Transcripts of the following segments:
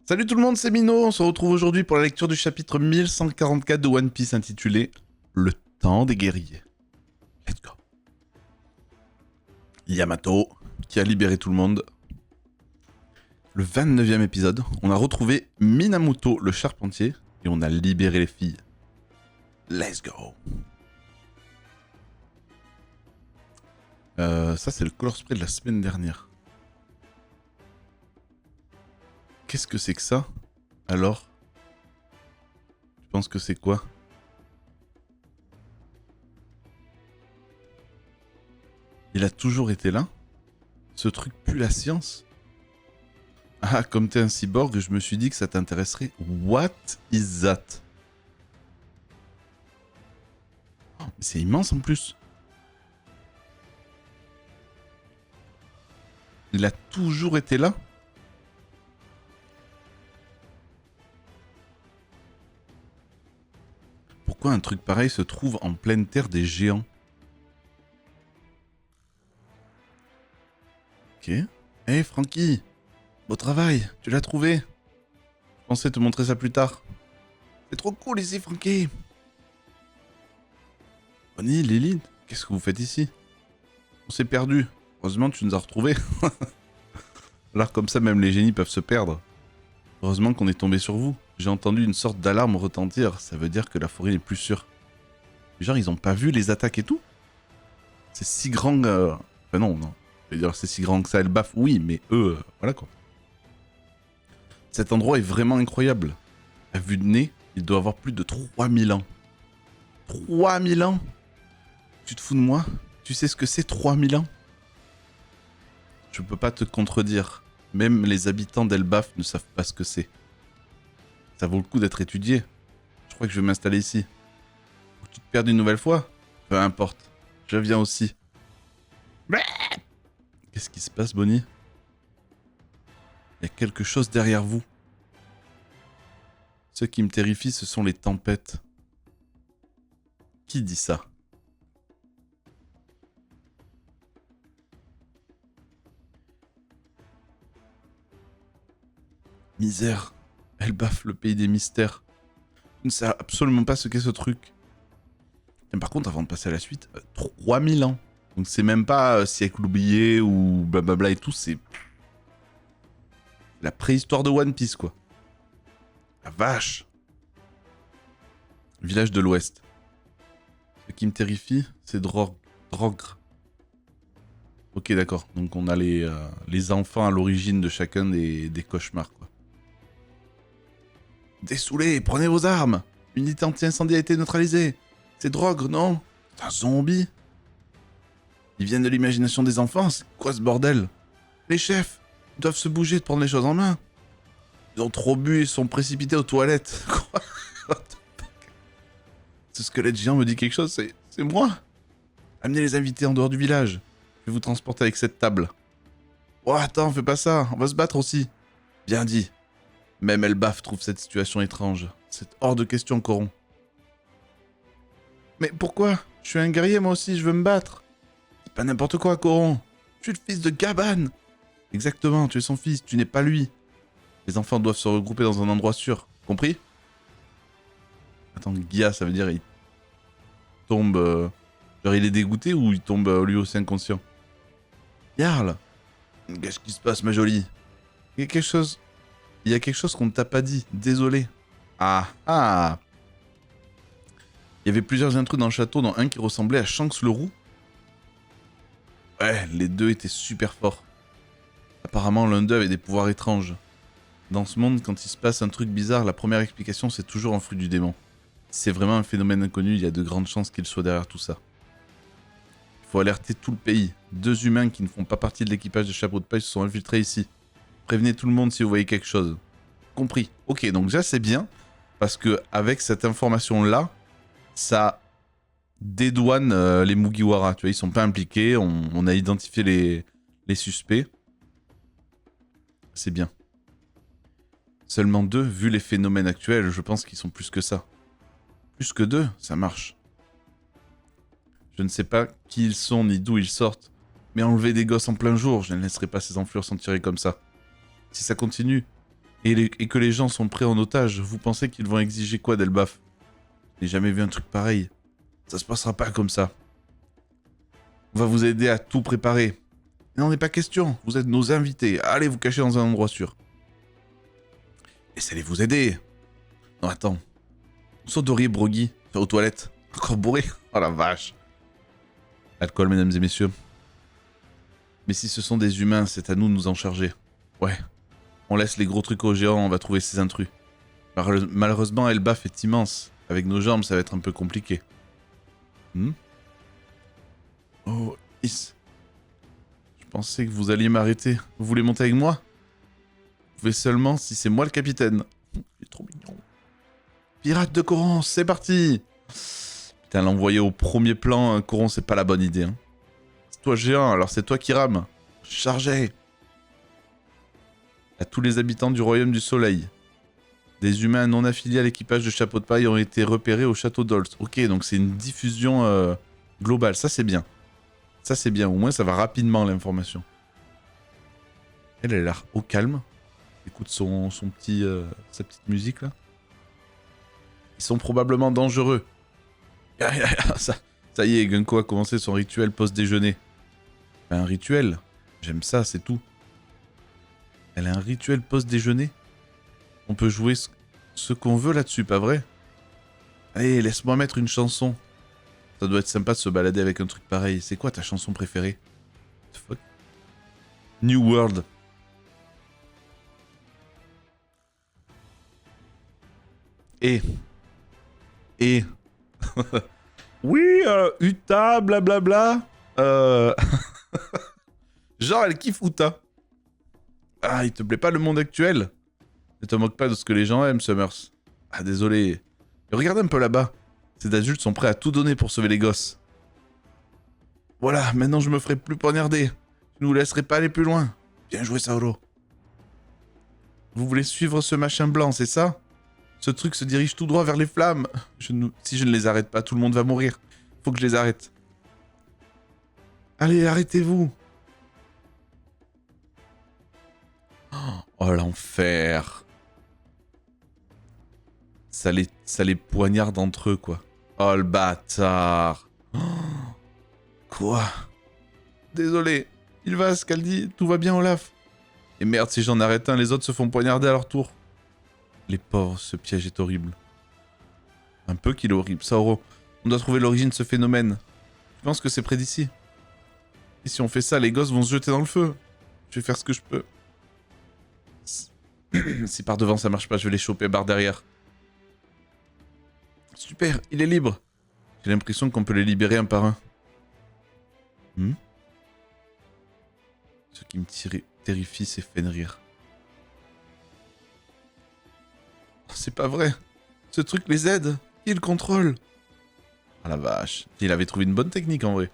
Salut tout le monde, c'est Mino. On se retrouve aujourd'hui pour la lecture du chapitre 1144 de One Piece intitulé Le temps des guerriers. Let's go. Yamato, qui a libéré tout le monde. Le 29e épisode, on a retrouvé Minamoto le charpentier et on a libéré les filles. Let's go. Ça c'est le color spray de la semaine dernière. Qu'est-ce que c'est que ça? Alors? Tu penses que c'est quoi? Il a toujours été là? Ce truc pue la science? Ah, comme t'es un cyborg, je me suis dit que ça t'intéresserait. What is that? Oh, mais c'est immense en plus. Il a toujours été là? Pourquoi un truc pareil se trouve en pleine terre des géants? Ok. Hey Frankie, beau travail, tu l'as trouvé. Je pensais te montrer ça plus tard. C'est trop cool ici, Frankie. Bonnie, Lily, qu'est-ce que vous faites ici? On s'est perdu. Heureusement, tu nous as retrouvés. Alors comme ça, même les génies peuvent se perdre. Heureusement qu'on est tombé sur vous. J'ai entendu une sorte d'alarme retentir. Ça veut dire que la forêt n'est plus sûre. Genre, ils ont pas vu les attaques et tout? C'est si grand... Enfin non. Je veux dire, c'est si grand que ça, elle baffe, oui, mais eux, voilà quoi. Cet endroit est vraiment incroyable. À vue de nez, il doit avoir plus de 3000 ans. 3000 ans? Tu te fous de moi? Tu sais ce que c'est 3000 ans? Je peux pas te contredire. Même les habitants d'Elbaf ne savent pas ce que c'est. Ça vaut le coup d'être étudié. Je crois que je vais m'installer ici. Faut que tu te perdes une nouvelle fois? Peu importe. Je viens aussi. Qu'est-ce qui se passe, Bonnie? Il y a quelque chose derrière vous. Ce qui me terrifie, ce sont les tempêtes. Qui dit ça? Misère. Elle baffe le pays des mystères. Je ne sais absolument pas ce qu'est ce truc. Et par contre, avant de passer à la suite, 3000 ans. Donc c'est même pas siècle oublié ou blablabla et tout, c'est la préhistoire de One Piece, quoi. La vache. Village de l'Ouest. Ce qui me terrifie, c'est Drogre. Ok, d'accord. Donc on a les enfants à l'origine de chacun des cauchemars, quoi. Dessoulés, prenez vos armes. Unité anti-incendie a été neutralisée. C'est Drogre, non? C'est un zombie. Ils viennent de l'imagination des enfants, c'est quoi ce bordel? Les chefs doivent se bouger, de prendre les choses en main. Ils ont trop bu et sont précipités aux toilettes. Quoi? Ce squelette géant me dit quelque chose, c'est moi. Amenez les invités en dehors du village. Je vais vous transporter avec cette table. Oh, attends, fais pas ça, on va se battre aussi. Bien dit. Même Elbaf trouve cette situation étrange. C'est hors de question, Coron. Mais pourquoi? Je suis un guerrier, moi aussi, je veux me battre. C'est pas n'importe quoi, Coron. Je suis le fils de Gaban. Exactement, tu es son fils, tu n'es pas lui. Les enfants doivent se regrouper dans un endroit sûr. Compris? Attends, Gia, ça veut dire il tombe... Genre il est dégoûté ou il tombe lui aussi inconscient? Yarl! Qu'est-ce qui se passe, ma jolie? Il y a quelque chose... Il y a quelque chose qu'on ne t'a pas dit. Désolé. Ah ah! Il y avait plusieurs intrus dans le château, dont un qui ressemblait à Shanks le roux. Ouais, les deux étaient super forts. Apparemment, l'un d'eux avait des pouvoirs étranges. Dans ce monde, quand il se passe un truc bizarre, la première explication, c'est toujours un fruit du démon. Si c'est vraiment un phénomène inconnu, il y a de grandes chances qu'il soit derrière tout ça. Il faut alerter tout le pays. 2 humains qui ne font pas partie de l'équipage de Chapeau de Paille se sont infiltrés ici. Prévenez tout le monde si vous voyez quelque chose. Compris. Ok, donc déjà c'est bien, parce que avec cette information-là, ça dédouane les Mugiwara. Tu vois, ils sont pas impliqués, on a identifié les suspects. C'est bien. Seulement 2, vu les phénomènes actuels, je pense qu'ils sont plus que ça. Plus que 2, ça marche. Je ne sais pas qui ils sont ni d'où ils sortent, mais enlever des gosses en plein jour, je ne laisserai pas ces enflures s'en tirer comme ça. Si ça continue, et que les gens sont pris en otage, vous pensez qu'ils vont exiger quoi d'Elbaf? J'ai jamais vu un truc pareil. Ça se passera pas comme ça. On va vous aider à tout préparer. Il n'en est pas question, vous êtes nos invités. Allez vous cacher dans un endroit sûr. Laissez-les vous aider. Non, attends. Où sont Dory et Broggy? Aux toilettes. Encore bourré? Oh la vache. Alcool, mesdames et messieurs. Mais si ce sont des humains, c'est à nous de nous en charger. Ouais. On laisse les gros trucs aux géants, on va trouver ces intrus. Malheureusement, Elbaf est immense. Avec nos jambes, ça va être un peu compliqué. Oh, Is. Je pensais que vous alliez m'arrêter. Vous voulez monter avec moi? Vous pouvez seulement si c'est moi le capitaine. Il est trop mignon. Pirate de Coron, c'est parti! Putain, l'envoyer au premier plan, Coron, c'est pas la bonne idée. Hein. C'est toi géant, alors c'est toi qui rame. Chargez! À tous les habitants du Royaume du Soleil. Des humains non affiliés à l'équipage de Chapeau de Paille ont été repérés au château d'Olst. Ok, donc c'est une diffusion globale, ça c'est bien. Ça c'est bien, au moins ça va rapidement l'information. Elle a l'air au calme. Écoute sa petite musique là. Ils sont probablement dangereux. Ça y est, Gunko a commencé son rituel post-déjeuner. Un rituel? J'aime ça, c'est tout. Elle a un rituel post-déjeuner? On peut jouer ce qu'on veut là-dessus, pas vrai? Allez, laisse-moi mettre une chanson. Ça doit être sympa de se balader avec un truc pareil. C'est quoi ta chanson préférée? What the fuck? New World. Et... oui, Uta, blablabla. Genre, elle kiffe Uta. Ah, il te plaît pas le monde actuel? Ne te moque pas de ce que les gens aiment, Summers. Ah, désolé. Mais regarde un peu là-bas. Ces adultes sont prêts à tout donner pour sauver les gosses. Voilà, maintenant je me ferai plus poignarder. Je ne vous laisserai pas aller plus loin. Bien joué, Sauro. Vous voulez suivre ce machin blanc, c'est ça? Ce truc se dirige tout droit vers les flammes. Si je ne les arrête pas, tout le monde va mourir. Faut que je les arrête. Allez, arrêtez-vous. Oh, l'enfer. Ça les poignarde entre eux, quoi. Oh, le bâtard. Oh. Quoi? Désolé. Il va, Scaldi. Tout va bien, Olaf. Et merde, si j'en arrête un, les autres se font poignarder à leur tour. Les pauvres, ce piège est horrible. Un peu qu'il est horrible. Sauro, on doit trouver l'origine de ce phénomène. Je pense que c'est près d'ici. Et si on fait ça, les gosses vont se jeter dans le feu. Je vais faire ce que je peux. Si par devant ça marche pas, je vais les choper par derrière. Super, il est libre. J'ai l'impression qu'on peut les libérer un par un. Ce qui me terrifie, c'est Fenrir. C'est pas vrai. Ce truc les aide. Il contrôle. Ah la vache. Il avait trouvé une bonne technique en vrai.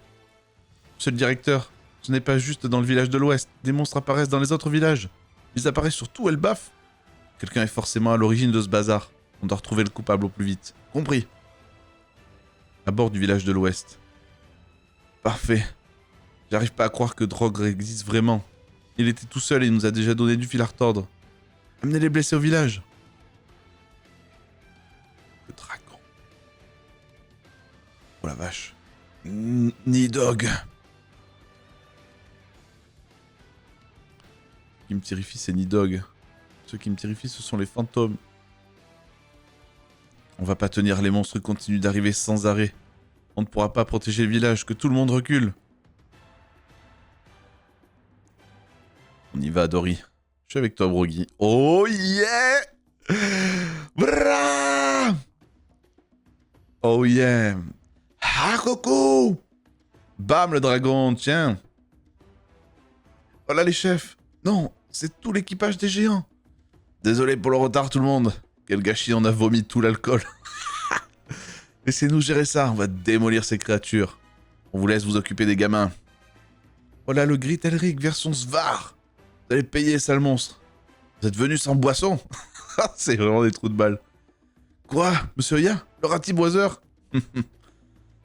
Monsieur le directeur, ce n'est pas juste dans le village de l'Ouest. Des monstres apparaissent dans les autres villages. Ils apparaissent sur tout Elbaf. Quelqu'un est forcément à l'origine de ce bazar. On doit retrouver le coupable au plus vite. Compris. À bord du village de l'Ouest. Parfait. J'arrive pas à croire que Drogre existe vraiment. Il était tout seul et il nous a déjà donné du fil à retordre. Amenez les blessés au village. Le dragon. Oh la vache. Nidog. Ce qui me terrifie, c'est Nidog. Ce qui me terrifie, ce sont les fantômes. On va pas tenir, les monstres continuent d'arriver sans arrêt. On ne pourra pas protéger le village, que tout le monde recule. On y va, Dory. Je suis avec toi, Broggy. Oh yeah! Bra! Oh yeah! Ah, coucou! Bam, le dragon, tiens! Voilà les chefs! Non, c'est tout l'équipage des géants! Désolé pour le retard, tout le monde! Quel gâchis, on a vomi tout l'alcool! Laissez-nous gérer ça, on va démolir ces créatures. On vous laisse vous occuper des gamins. Voilà le Grit Elric version Svar! Vous allez payer, sale monstre! Vous êtes venu sans boisson? C'est vraiment des trous de balles. Quoi? Monsieur Ya? Le ratiboiseur?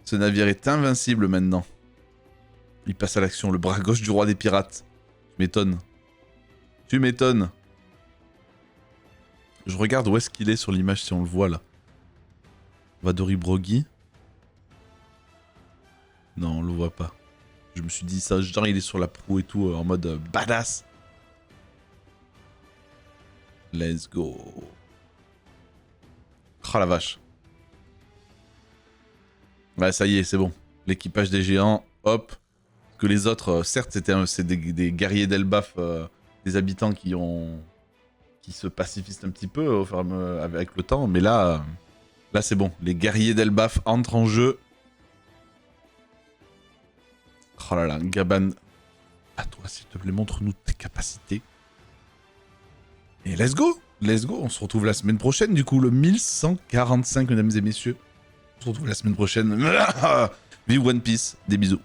Ce navire est invincible maintenant. Il passe à l'action, le bras gauche du roi des pirates. Je m'étonne. Tu m'étonnes. Je regarde où est-ce qu'il est sur l'image si on le voit là. Vadori Brogy. Non, on le voit pas. Je me suis dit ça, genre il est sur la proue et tout, en mode badass. Let's go. Oh la vache. Ouais, ça y est, c'est bon. L'équipage des géants, hop. Que les autres, certes, c'est des guerriers d'Elbaf, des habitants qui se pacifisent un petit peu avec le temps, mais là, là c'est bon. Les guerriers d'Elbaf entrent en jeu. Oh là là, Gaban, à toi, s'il te plaît, montre-nous tes capacités. Et let's go! Let's go! On se retrouve la semaine prochaine, du coup, le 1145, mesdames et messieurs. On se retrouve la semaine prochaine. Vive One Piece, des bisous.